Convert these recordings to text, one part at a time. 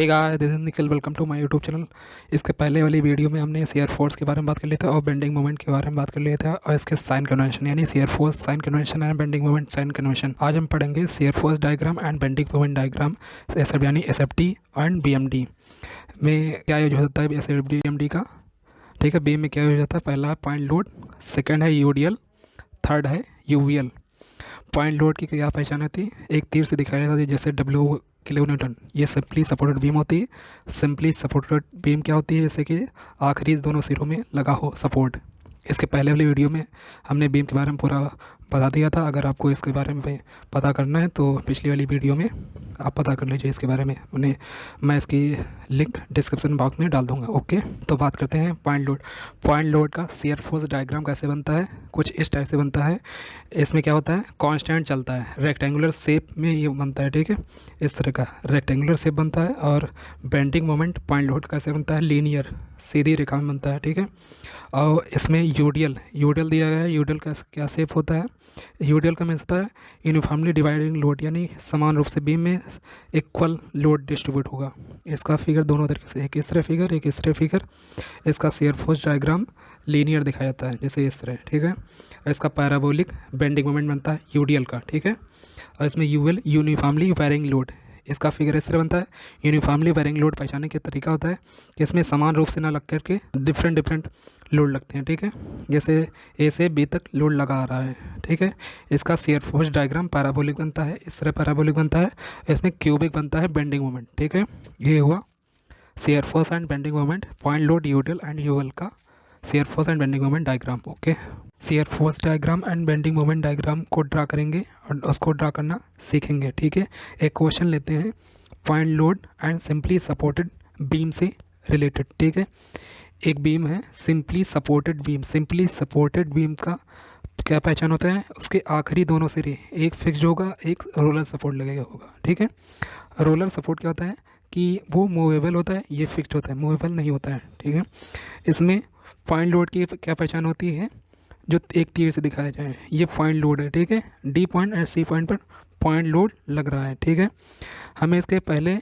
Hey guys, this is Nikhil. Welcome to my YouTube channel. इसके पहले वाली वीडियो में हमने शेयर फोर्स के बारे में बात कर लिया था और बेंडिंग मोमेंट के बारे में बात कर लिया था और इसके साइन कन्वेंशन, यानी shear force sign convention and bending moment sign convention. आज हम पढ़ेंगे shear force diagram and bending moment diagram, SF यानी एसएफटी एंड बीएमडी में क्या यूज होता है एसएफ बीएमडी का। ठीक है, बी में क्या यूज होता है? पहला है पॉइंट लोड, सेकेंड है यूडीएल, थर्ड है यूवीएल। पॉइंट लोड की क्या पहचान होती है? एक तीर से दिखाया जाता है जैसे डब्ल्यू किलो न्यूटन। ये सिंपली सपोर्टेड बीम होती है। सिंपली सपोर्टेड बीम क्या होती है? जैसे कि आखिरी दोनों सिरों में लगा हो सपोर्ट। इसके पहले वाली वीडियो में हमने बीम के बारे में पूरा बता दिया था। अगर आपको इसके बारे में पता करना है तो पिछली वाली वीडियो में आप पता कर लीजिए इसके बारे में। मैं इसकी लिंक डिस्क्रिप्शन बॉक्स में डाल दूंगा। ओके, तो बात करते हैं पॉइंट लोड। पॉइंट लोड का शेयर फोर्स डायग्राम कैसे बनता है? कुछ इस टाइप से बनता है। इसमें क्या होता है? कांस्टेंट चलता है, रेक्टेंगुलर शेप में ये बनता है। ठीक है, इस तरह का रेक्टेंगुलर शेप बनता है। और बेंडिंग मोमेंट पॉइंट लोड कैसे बनता है? लीनियर, सीधी रेखा में बनता है। ठीक है, और इसमें यूडीएल दिया गया है। यूडीएल का क्या शेप होता है? यूडीएल का मीन्स होता है यूनिफॉर्मली डिवाइडिंग लोड, यानी समान रूप से बीम में इक्वल लोड डिस्ट्रीब्यूट होगा। इसका फिगर दोनों तरीके से, एक इस तरह फिगर, एक इस तरह फिगर। इसका शेयर फोर्स डायग्राम लीनियर दिखाया जाता है जैसे इस तरह। ठीक है, इसका पैराबोलिक बेंडिंग मोमेंट बनता है यूडीएल का। ठीक है, और इसमें यूएल यूनिफॉर्मली वेरिंग लोड, इसका फिगर इस तरह बनता है। यूनिफॉर्मली वेरिंग लोड पहचानने का तरीका होता है कि इसमें समान रूप से ना लग करके डिफरेंट लोड लगते हैं। ठीक है, जैसे ए से बी तक लोड लगा आ रहा है। ठीक है, इसका शेयर फोर्स डायग्राम पैराबोलिक बनता है, इस तरह पैराबोलिक बनता है। इसमें क्यूबिक बनता है बेंडिंग मोमेंट। ठीक है, ये हुआ shear force and bending moment, point load, UDL and UL का shear force and bending moment diagram. Okay, shear force diagram and bending moment diagram को ड्रा करेंगे और उसको ड्रा करना सीखेंगे। ठीक है, एक क्वेश्चन लेते हैं point load and simply supported beam से रिलेटेड। ठीक है, एक बीम है simply supported beam. Simply supported beam का क्या पहचान होता है? उसके आखिरी दोनों सिरे एक फिक्स्ड होगा, एक रोलर सपोर्ट लगेगा होगा। ठीक है, रोलर सपोर्ट क्या होता है कि वो मूवेबल होता है, ये फिक्स्ड होता है, मूवेबल नहीं होता है। ठीक है, इसमें पॉइंट लोड की क्या पहचान होती है? जो एक तीर से दिखाया जाए, ये पॉइंट लोड है। ठीक है, डी पॉइंट और सी पॉइंट पर पॉइंट लोड लग रहा है। ठीक है, हमें इसके पहले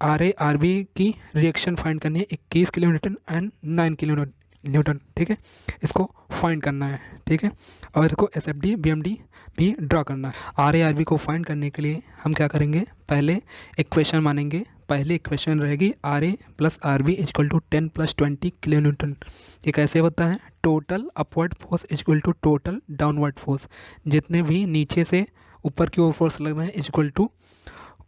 आर ए आर बी की रिएक्शन फाइंड करनी है, 21 kilo newton and 9 kilo newton. ठीक है, इसको फाइंड करना है। ठीक है, और इसको S F D B M D भी ड्रा करना है। आर ए आर बी को फाइंड करने के लिए हम क्या करेंगे? पहले इक्वेशन मानेंगे। पहली इक्वेशन रहेगी R A plus R B is equal to 10 + 20 kilo newton. ये कैसे होता है? Total upward force is equal to total downward force. जितने भी नीचे से ऊपर की ओर फोर्स लग रहे हैं इजक्वल टू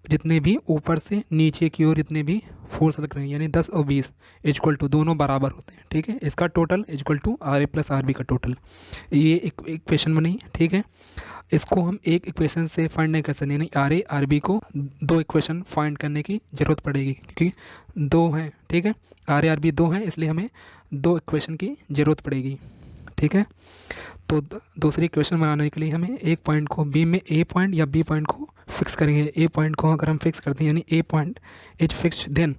जितने भी ऊपर से नीचे की ओर जितने भी फोर्स लग रहे हैं, यानी 10 और 20 इजक्वल टू दोनों बराबर होते हैं। ठीक है, इसका total is equal to R A plus R B का टोटल। ये एक इक्वेशन बनी। ठीक है, इसको हम एक इक्वेशन से फाइंड नहीं कर सकते, यानी आर ए आर बी को दो इक्वेशन फाइंड करने की ज़रूरत पड़ेगी क्योंकि दो हैं। ठीक है, आर ए आर बी दो हैं, इसलिए हमें दो इक्वेशन की ज़रूरत पड़ेगी। ठीक है, तो दूसरी इक्वेशन बनाने के लिए हमें एक पॉइंट को बी में ए पॉइंट या बी पॉइंट को फिक्स करेंगे। ए पॉइंट को अगर हम फिक्स करते हैं यानी A point is fix, then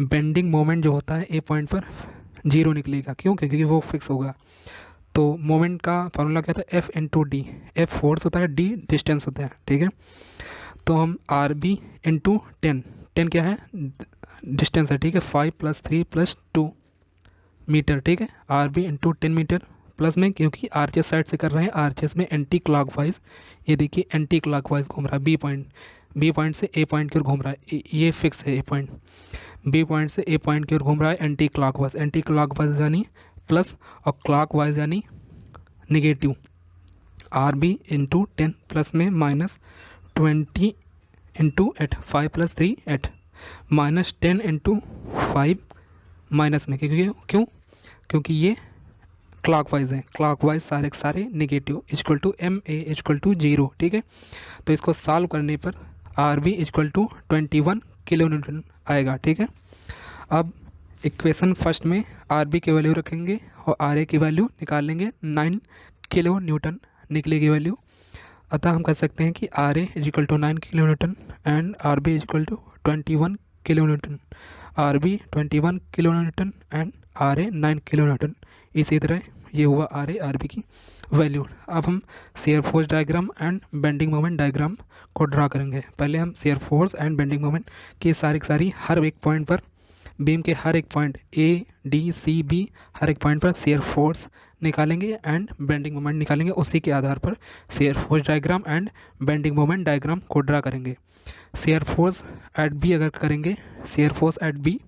bending moment जो होता है ए पॉइंट पर 0 निकलेगा। क्यों? क्योंकि वो फिक्स होगा। तो मोमेंट का फार्मूला क्या था? F into D. F force होता है, डी डिस्टेंस होता है। ठीक है, तो हम आर बी इंटू 10 क्या है? डिस्टेंस है। ठीक है, 5 + 3 + 2 मीटर। ठीक है, R B into 10 metre plus में, क्योंकि आरचेस साइड से कर रहे हैं, आरचेस में एंटी क्लॉकवाइज, ये देखिए एंटी क्लॉकवाइज घूम रहा है। बी पॉइंट से ए पॉइंट की ओर घूम रहा है, ये फिक्स है। ए पॉइंट बी पॉइंट से ए पॉइंट की ओर घूम रहा है एंटी क्लॉकवाइज यानी प्लस, और क्लॉकवाइज यानी negative. R B into 10 plus में -20 इंटू 8, 5 + 3 8, -10 इंटू 5 माइनस में, क्योंकि ये क्लॉकवाइज है। क्लॉकवाइज सारे के सारे negative is equal to M A is equal to 0। ठीक है, तो इसको सॉल्व करने पर R B is equal to 21 kilo newton आएगा। ठीक है, अब इक्वेशन फर्स्ट में आर बी की वैल्यू रखेंगे और आर ए की वैल्यू निकाल लेंगे। 9 किलो न्यूटन निकलेगी वैल्यू। अतः हम कह सकते हैं कि R A is equal to 9 kilo newton and R B is equal to 21 kilo newton. R B 21 kilo newton and R A 9 kilo newton. इसी तरह ये हुआ आर ए आर बी की। वैल्यू। अब हम shear force diagram and bending moment diagram को draw करेंगे। पहले हम shear force and bending moment की सारी हर एक पॉइंट पर, बीम के हर एक point A D C B हर एक पॉइंट पर शियर फोर्स निकालेंगे एंड बेंडिंग मोमेंट निकालेंगे। उसी के आधार पर shear force diagram and bending moment diagram को ड्रा करेंगे। शियर फोर्स एट बी अगर करेंगे, शियर फोर्स एट बी,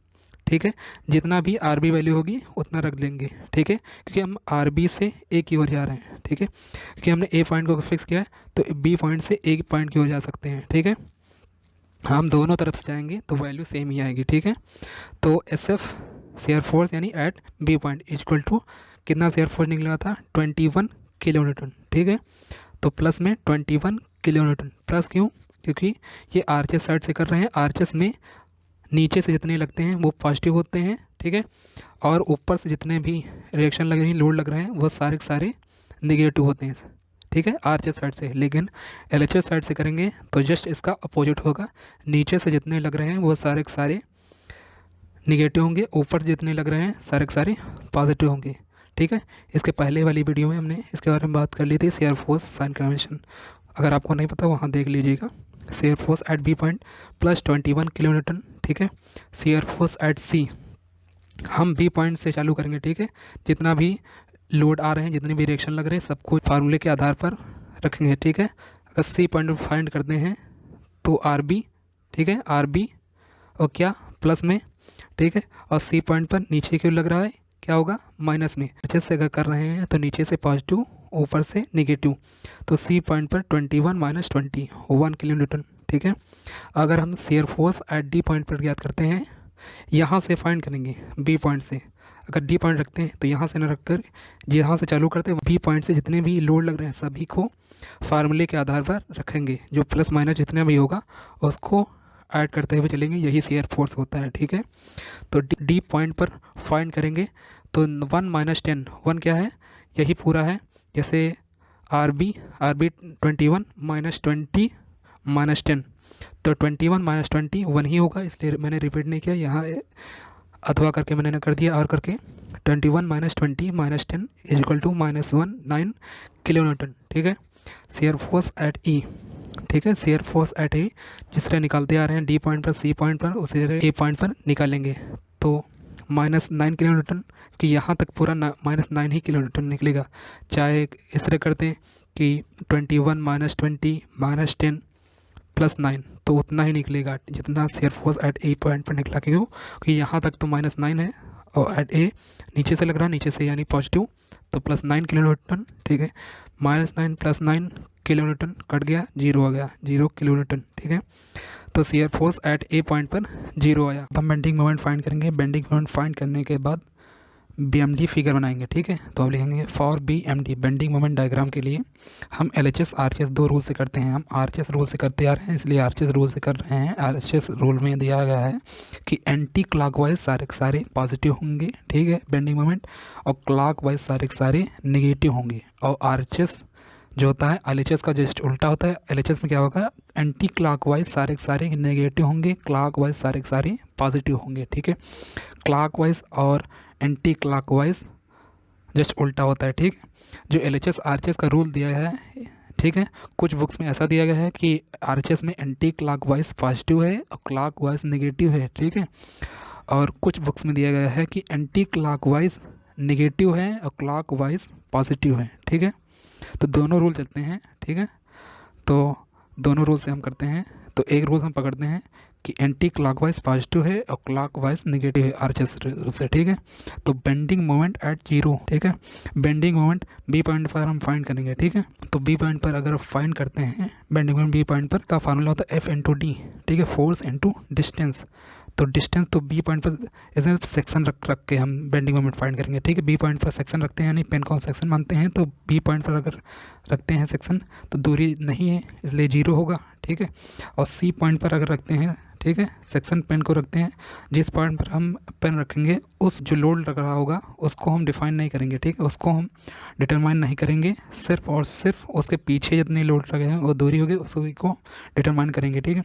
ठीक है, जितना भी आर बी वैल्यू होगी उतना रख लेंगे, ठीक है, क्योंकि हम आर बी से ए की ओर जा रहे हैं, ठीक है, क्योंकि हमने ए पॉइंट को फिक्स किया है तो बी पॉइंट से ए पॉइंट की ओर जा सकते हैं, ठीक है। हम दोनों तरफ से जाएंगे तो वैल्यू सेम ही आएगी, ठीक है। तो एस एफ शेयर फोर्स यानी at B point equal to कितना शेयर फोर्स निकला था 21 किलो न्यूटन, ठीक है। तो प्लस में 21 किलो न्यूटन, प्लस क्यों, क्योंकि ये आरचेस साइड से कर रहे हैं। आरचेस में नीचे से जितने लगते हैं वो पॉजिटिव होते हैं, ठीक है, और ऊपर से जितने भी रिएक्शन लग रही हैं, लोड लग रहे हैं, वो सारे के सारे निगेटिव होते हैं, ठीक है, आरचेस साइड से। लेकिन एलएचएस साइड से करेंगे तो जस्ट इसका अपोजिट होगा। नीचे से जितने लग रहे हैं वो सारे के सारे निगेटिव होंगे, ऊपर से जितने लग रहे हैं सारे के सारे पॉजिटिव होंगे, ठीक है। इसके पहले वाली वीडियो में हमने इसके बारे में बात कर ली थी, शियर फोर्स साइन कन्वेंशन। अगर आपको नहीं पता वहाँ देख लीजिएगा। Shear force at B point plus 21 kilo newton, ठीक है। शियर फोर्स एट सी, हम बी पॉइंट से चालू करेंगे, ठीक है। जितना भी लोड आ रहे हैं, जितने भी रिएक्शन लग रहे हैं, सबको फार्मूले के आधार पर रखेंगे, ठीक है। अगर सी पॉइंट फाइंड करते हैं तो आर बी, ठीक है, आर बी और क्या प्लस में, ठीक है, और सी पॉइंट पर नीचे क्यों लग रहा है, क्या होगा माइनस में। नीचे से अगर कर रहे हैं तो नीचे से पॉजिटिव, ऊपर से निगेटिव, तो सी पॉइंट पर 21 माइनस 20 1 किलो न्यूटन, ठीक है। अगर हम shear force eight D point पर ज्ञात करते हैं, यहाँ से फाइंड करेंगे बी पॉइंट से। अगर डी पॉइंट रखते हैं तो यहाँ से न रख कर यहाँ से चालू करते हैं, बी पॉइंट से जितने भी लोड लग रहे हैं सभी को फार्मूले के आधार पर रखेंगे। जो प्लस माइनस जितना भी होगा उसको ऐड करते हुए चलेंगे, यही शियर फोर्स होता है, ठीक है। तो डी पॉइंट पर फाइंड करेंगे तो 1 माइनस 10, 1 क्या है, यही पूरा है। जैसे आर बी 21 माइनस 20 माइनस 10, तो 21 माइनस 20 1 ही होगा, इसलिए मैंने रिपीट नहीं किया, यहाँ अथवा करके मैंने कर दिया और करके 21 minus 20 minus 10 is equal to -19 kilo newton, ठीक है। शियर फोर्स एट ई, ठीक है, शियर फोर्स एट ई जिस तरह निकालते आ रहे हैं डी पॉइंट पर सी पॉइंट पर, उसी तरह ए पॉइंट पर निकालेंगे तो -9 किलो न्यूटन, कि यहाँ तक पूरा -9 ही किलो न्यूटन निकलेगा। चाहे इस तरह करते हैं कि 21 माइनस 20 माइनस 10 प्लस 9, तो उतना ही निकलेगा जितना शियर फोर्स एट ए पॉइंट पर निकला, क्यों कि यहाँ तक तो -9 है और एट ए नीचे से लग रहा है, नीचे से यानी पॉजिटिव, तो +9 किलो न्यूटन, ठीक है। -9 + 9 किलो न्यूटन कट गया, 0 आ गया, 0 किलो न्यूटन, ठीक है। तो शियर फोर्स एट ए पॉइंट पर 0 आया। अब हम बेंडिंग मोमेंट फाइंड करेंगे। बेंडिंग मोमेंट फाइंड करने के बाद BMD फिगर बनाएंगे, ठीक है। तो अब लिखेंगे for BMD bending moment diagram के लिए हम LHS RHS 2 रूल से करते हैं। हम RHS रूल से करते आ रहे हैं, इसलिए RHS रूल से कर रहे हैं। RHS रूल में दिया गया है कि एंटी क्लॉकवाइज सारे के सारे पॉजिटिव होंगे, ठीक है, बेंडिंग मोमेंट, और क्लॉकवाइज सारे के सारे नेगेटिव होंगे। और RHS जो होता है LHS का जस्ट उल्टा होता है। LHS में क्या होगा, एंटी क्लॉकवाइज सारे के सारे नेगेटिव होंगे, क्लॉकवाइज सारे के सारे पॉजिटिव होंगे, ठीक है। क्लॉकवाइज और एंटी क्लॉकवाइज जस्ट उल्टा होता है, ठीक। जो LHS RHS का रूल दिया है, ठीक है, कुछ बुक्स में ऐसा दिया गया है कि RHS में एंटी क्लॉकवाइज पॉजिटिव है और क्लॉकवाइज नेगेटिव है, ठीक है। और कुछ बुक्स में दिया गया है कि एंटी क्लॉकवाइज नेगेटिव है और क्लॉकवाइज पॉजिटिव है, ठीक है। तो दोनों रूल चलते हैं, ठीक है। तो दोनों रूल से हम करते हैं। तो एक रूल हम पकड़ते हैं कि एंटी क्लॉकवाइज पॉजिटिव है और क्लॉकवाइज नेगेटिव है RHS से, ठीक है। तो बेंडिंग मोमेंट एट 0, ठीक है, बेंडिंग मोमेंट बी पॉइंट पर हम फाइंड करेंगे, ठीक है। तो बी पॉइंट पर अगर फाइंड करते हैं बेंडिंग मोमेंट बी पॉइंट पर, का फार्मूला होता है F × D, ठीक है, फोर्स इंटू डिस्टेंस। तो डिस्टेंस तो बी पॉइंट पर ऐसे सेक्शन रख के हम बेंडिंग मोमेंट फाइंड करेंगे, ठीक है। बी पॉइंट पर सेक्शन रखते हैं, यानी पेन को हम सेक्शन मानते हैं, तो बी पॉइंट पर अगर रखते हैं सेक्शन तो दूरी नहीं है, इसलिए 0 होगा, ठीक है। और सी पॉइंट पर अगर रखते हैं, ठीक है, सेक्शन पेन को रखते हैं, जिस पॉइंट पर हम पेन रखेंगे उस जो लोड लग रहा होगा उसको हम डिफाइन नहीं करेंगे, ठीक है, उसको हम डिटरमाइन नहीं करेंगे, सिर्फ और सिर्फ उसके पीछे जितनी लोड लगे हैं वो दूरी होगी उसी को डिटरमाइन करेंगे, ठीक है।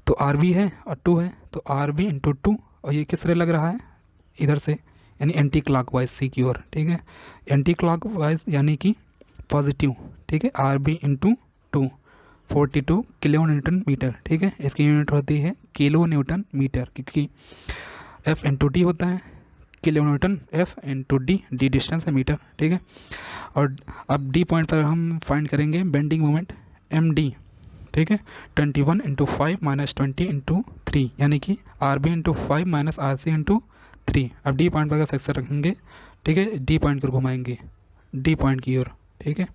तो RB है और 2 है, तो RB × 2, और ये किस तरह लग रहा है इधर से, यानी एंटी क्लॉकवाइज सी की ओर, ठीक है। एंटी क्लॉकवाइज यानी कि पॉजिटिव, ठीक है, R B into 2 42 kilo newton metre, ठीक है। इसकी यूनिट होती है किलो न्यूटन मीटर, क्योंकि एफ इंटू डी होता है, kilo newton F into D, D distance है मीटर, ठीक है। और अब डी पॉइंट पर हम फाइंड करेंगे बेंडिंग मोमेंट एम डी, ठीक है। 21 इंटू 5 माइनस 20 इंटू 3, यानी कि R B into 5 minus R C into 3। अब डी पॉइंट पर अगर सेक्शन रखेंगे, ठीक है, डी पॉइंट को घुमाएंगे डी पॉइंट की ओर, ठीक है।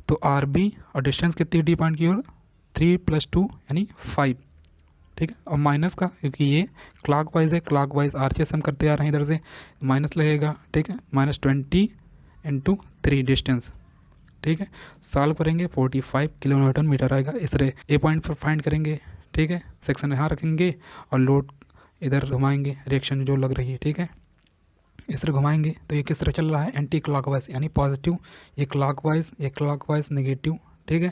तो आर बी और डिस्टेंस कितनी है डी पॉइंट की ओर, 3 + 2 यानी 5, ठीक है। और माइनस का, क्योंकि ये क्लॉकवाइज है, क्लॉकवाइज आरचेस हम करते आ रहे हैं, इधर से माइनस लगेगा, ठीक है। माइनस 20 इंटू 3 डिस्टेंस, ठीक है। सॉल्व करेंगे 45 किलो न्यूटन मीटर आएगा। इस तरह ए पॉइंट पर फाइंड करेंगे, ठीक है। सेक्शन यहाँ रखेंगे और लोड इधर घुमाएंगे, रिएक्शन जो लग रही है, ठीक है। इस तरह घुमाएंगे तो ये किस तरह चल रहा है, एंटी क्लॉकवाइज यानी पॉजिटिव, ये क्लॉकवाइज नेगेटिव, ठीक है।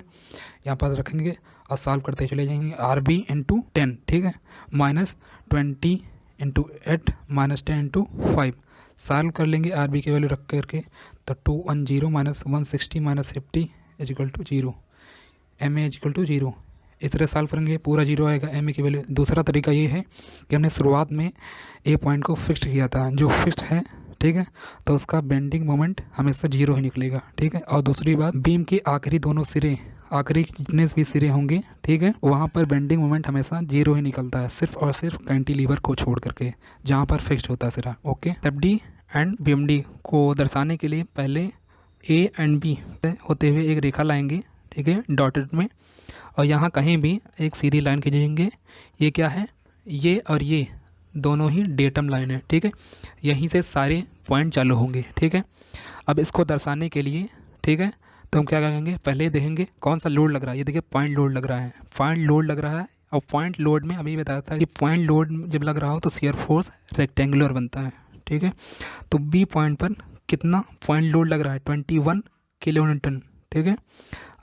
यहाँ पर रखेंगे और सॉल्व करते चले जाएंगे। आर बी इंटू 10, ठीक है, minus 20 into 8 minus 10 into 5, solve कर लेंगे आर बी की वैल्यू रख करके। तो 210 minus 160 minus 50 is equal to 0, M A is equal to 0। इस तरह सॉल्व करेंगे, पूरा 0 आएगा एम ए की वैल्यू। दूसरा तरीका ये है कि हमने शुरुआत में ए पॉइंट को फिक्स किया था, जो फिक्स्ड है, ठीक है, तो उसका बेंडिंग मोमेंट हमेशा 0 ही निकलेगा, ठीक है। और दूसरी बात, बीम के आखिरी दोनों सिरे, आखिरी जितने भी सिरे होंगे, ठीक है, वहाँ पर बेंडिंग मोमेंट हमेशा 0 ही निकलता है, सिर्फ और सिर्फ कैंटिलीवर को छोड़ करके, जहाँ पर फिक्स्ड होता है सिरा, okay. F D and B M D को दर्शाने के लिए पहले ए एंड बी होते हुए एक रेखा लाएंगे, ठीक है, डॉटेड में, और यहाँ कहीं भी एक सीधी लाइन खींचेंगे। ये क्या है, ये और ये दोनों ही डेटम लाइन है, ठीक है। यहीं से सारे पॉइंट चालू होंगे, ठीक है। अब इसको दर्शाने के लिए, ठीक है, तो हम क्या करेंगे, पहले देखेंगे कौन सा लोड लग रहा है। ये देखिए पॉइंट लोड लग रहा है, पॉइंट लोड लग रहा है। और पॉइंट लोड में अभी बताया था कि पॉइंट लोड जब लग रहा हो तो शियर फोर्स रेक्टेंगुलर बनता है, ठीक है। तो बी पॉइंट पर कितना पॉइंट लोड लग रहा है, 21 किलो न्यूटन, ठीक है।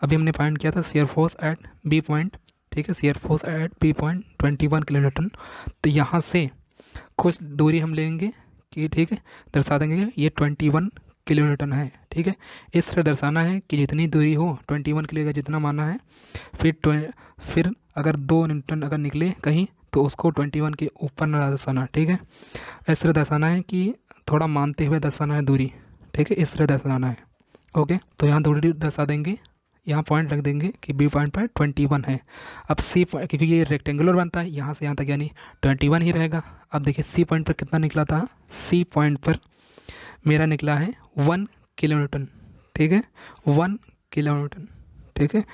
अभी हमने फाइंड किया था shear force at B point, ठीक है, shear force at B point 21 kilo newton. तो यहाँ से कुछ दूरी हम लेंगे कि, ठीक है, दर्शा देंगे ये 21 किलो न्यूटन है, ठीक है। इस तरह दर्शाना है कि जितनी दूरी हो 21 किलो का जितना माना है, फिर अगर 2 न्यूटन अगर निकले कहीं तो उसको 21 के ऊपर न दर्शाना, ठीक है। इस तरह दर्शाना है कि थोड़ा मानते हुए दर्शाना है दूरी, ठीक है, इस तरह दर्शाना है, ओके। तो यहाँ दूरी दर्शा देंगे, यहाँ पॉइंट रख देंगे कि बी पॉइंट पर 21 है। अब सी पॉइंट, क्योंकि ये रेक्टेंगुलर बनता है, यहाँ से यहाँ तक यानी 21 ही रहेगा। अब देखिए सी पॉइंट पर कितना निकला था, सी पॉइंट पर मेरा निकला है 1 किलो न्यूटन, ठीक है, 1 किलो न्यूटन, ठीक है।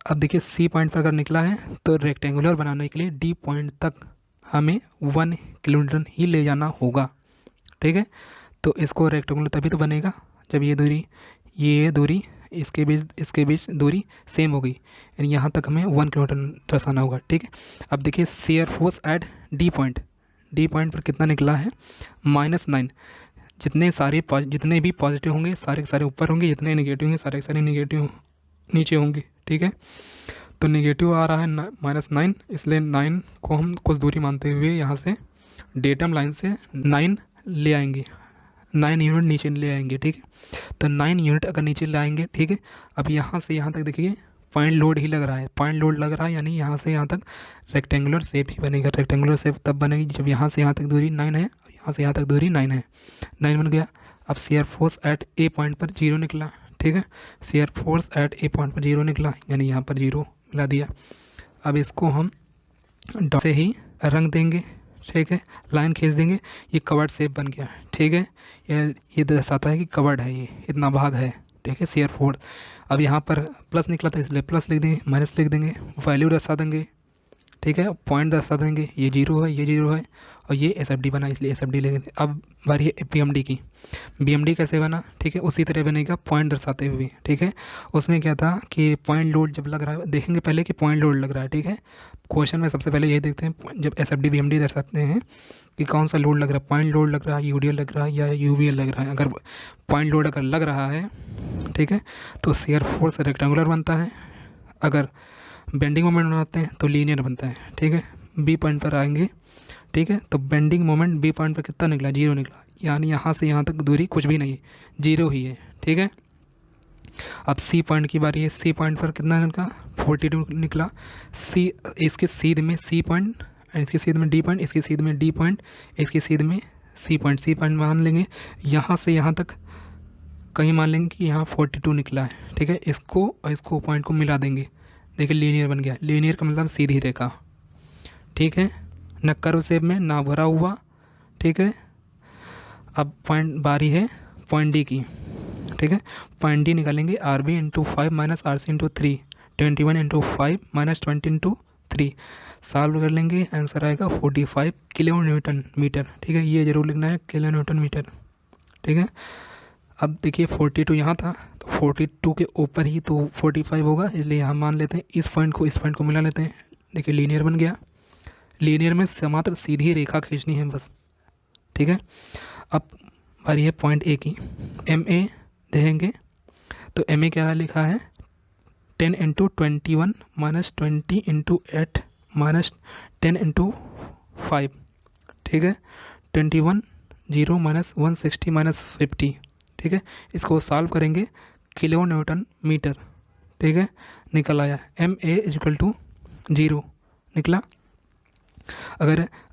अब देखिए सी पॉइंट पर अगर निकला है तो रेक्टेंगुलर बनाने के लिए डी पॉइंट तक हमें 1 किलो न्यूटन ही ले जाना होगा, ठीक है। तो इसको रेक्टेंगुलर तभी तो बनेगा जब ये दूरी इसके बीच दूरी सेम होगी, यानी यहाँ तक हमें 1 किलो न्यूटन दर्शाना होगा, ठीक है। अब देखिए shear force eight D point पर कितना निकला है, -9। जितने भी पॉजिटिव होंगे सारे के सारे ऊपर होंगे, जितने नेगेटिव होंगे सारे के सारे नेगेटिव नीचे होंगे, ठीक है। तो नेगेटिव आ रहा है -9, इसलिए 9 को हम कुछ दूरी मानते हुए यहाँ से डेटम लाइन से 9 ले आएंगे, 9 यूनिट नीचे ले आएंगे, ठीक है। तो 9 यूनिट अगर नीचे ले आएंगे, ठीक है। अब यहाँ से यहाँ तक देखिए पॉइंट लोड ही लग रहा है, पॉइंट लोड लग रहा है, यानी यहाँ से यहाँ तक रेक्टेंगुलर शेप ही बनेगा। रेक्टेंगुलर शेप तब बनेगी जब यहाँ से यहाँ तक दूरी 9 है, यहाँ से यहाँ तक दूरी 9 है, 9 बन गया। अब शियर फोर्स एट ए पॉइंट पर 0 निकला, ठीक है, शियर फोर्स एट ए पॉइंट पर 0 निकला, यानी यहाँ पर 0 मिला दिया। अब इसको हम डॉट से ही रंग देंगे, ठीक है, लाइन खींच देंगे, ये कवर्ड शेप बन गया, ठीक है। ये दर्शाता है कि कवर्ड है, ये इतना भाग है, ठीक है, शियर फोर्स। अब यहाँ पर प्लस निकला था इसलिए प्लस लिख देंगे, माइनस लिख देंगे, वैल्यू दर्शा देंगे, ठीक है, पॉइंट दर्शा देंगे, ये 0 है, ये 0 है, और ये एस एफ डी बना इसलिए एस एफ डी लेंगे। अब बारी है बी एम डी की। बी एम डी कैसे बना, ठीक है, उसी तरह बनेगा पॉइंट दर्शाते हुए, ठीक है। उसमें क्या था कि पॉइंट लोड जब लग रहा है, देखेंगे पहले कि पॉइंट लोड लग रहा है, ठीक है। क्वेश्चन में सबसे पहले यही देखते हैं जब S F D B M D दर्शाते हैं कि कौन सा लोड लग रहा है, पॉइंट लोड लग रहा है, यूडीएल लग रहा है या यूवीएल लग रहा है। अगर पॉइंट लोड अगर लग रहा है, ठीक है, तो शियर फोर्स रेक्टेंगुलर बनता है, अगर बेंडिंग मोमेंट बनाते हैं तो लीनियर बनता है, ठीक है। बी पॉइंट पर आएंगे, ठीक है, तो बेंडिंग मोमेंट बी पॉइंट पर कितना निकला, 0 निकला, यानी यहाँ से यहाँ तक दूरी कुछ भी नहीं है, 0 ही है, ठीक है। अब सी पॉइंट की बारी है। सी पॉइंट पर कितना निकला? 42 निकला। सी, इसके सीध में सी पॉइंट, इसकी सीध में डी पॉइंट, इसकी सीध में डी पॉइंट, इसकी सीध में सी पॉइंट। सी पॉइंट मान लेंगे यहाँ से यहाँ तक कहीं मान लेंगे कि यहाँ 42 निकला है, ठीक है। इसको और इसको पॉइंट को मिला देंगे, देखिए लीनियर बन गया। लीनियर का मतलब सीधी रेखा, ठीक है, न कर्व शेप में ना भरा हुआ, ठीक है। अब पॉइंट बारी है पॉइंट डी की, ठीक है। पॉइंट डी निकालेंगे R B into 5 minus R C into 3, 21 into 5 minus 20 into 3। Solve कर लेंगे, आंसर आएगा 45 किलो न्यूटन मीटर, ठीक है। ये जरूर लिखना है, किलो न्यूटन मीटर, ठीक है। अब देखिए 42 यहाँ था, तो 42 के ऊपर ही तो 45 होगा, इसलिए हम मान लेते हैं इस पॉइंट को मिला लेते हैं। देखिए लीनियर बन गया। लीनियर में मात्र सीधी रेखा खींचनी है बस, ठीक है। अब बारी है पॉइंट ए की। एम ए देखेंगे तो एम ए क्या लिखा है? 10 into 21 minus 20 into 8 minus 10 into 5, ठीक है। 21 0 माइनस 160 माइनस 50, ठीक है। इसको सॉल्व करेंगे, किलो न्यूटन मीटर, ठीक है, निकल आया। एम ए इजकल टू 0 निकला।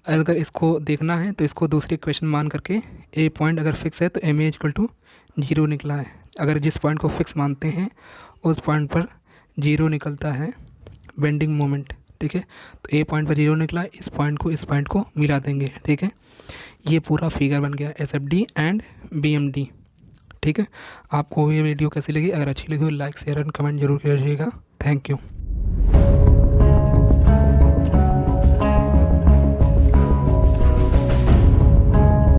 अगर इसको देखना है तो इसको दूसरी इक्वेशन मान करके ए पॉइंट अगर फिक्स है तो एम ए इजकल टू 0 निकला है। अगर जिस पॉइंट को फिक्स मानते हैं उस पॉइंट पर 0 निकलता है बेंडिंग मोमेंट, ठीक है। तो ए पॉइंट पर 0 निकला, इस पॉइंट को मिला देंगे, ठीक है। ये पूरा फिगर बन गया S F D and B M D, ठीक है। आपको ये वीडियो कैसी लगी? अगर अच्छी लगी हो लाइक शेयर एंड कमेंट जरूर कीजिएगा। Thank you.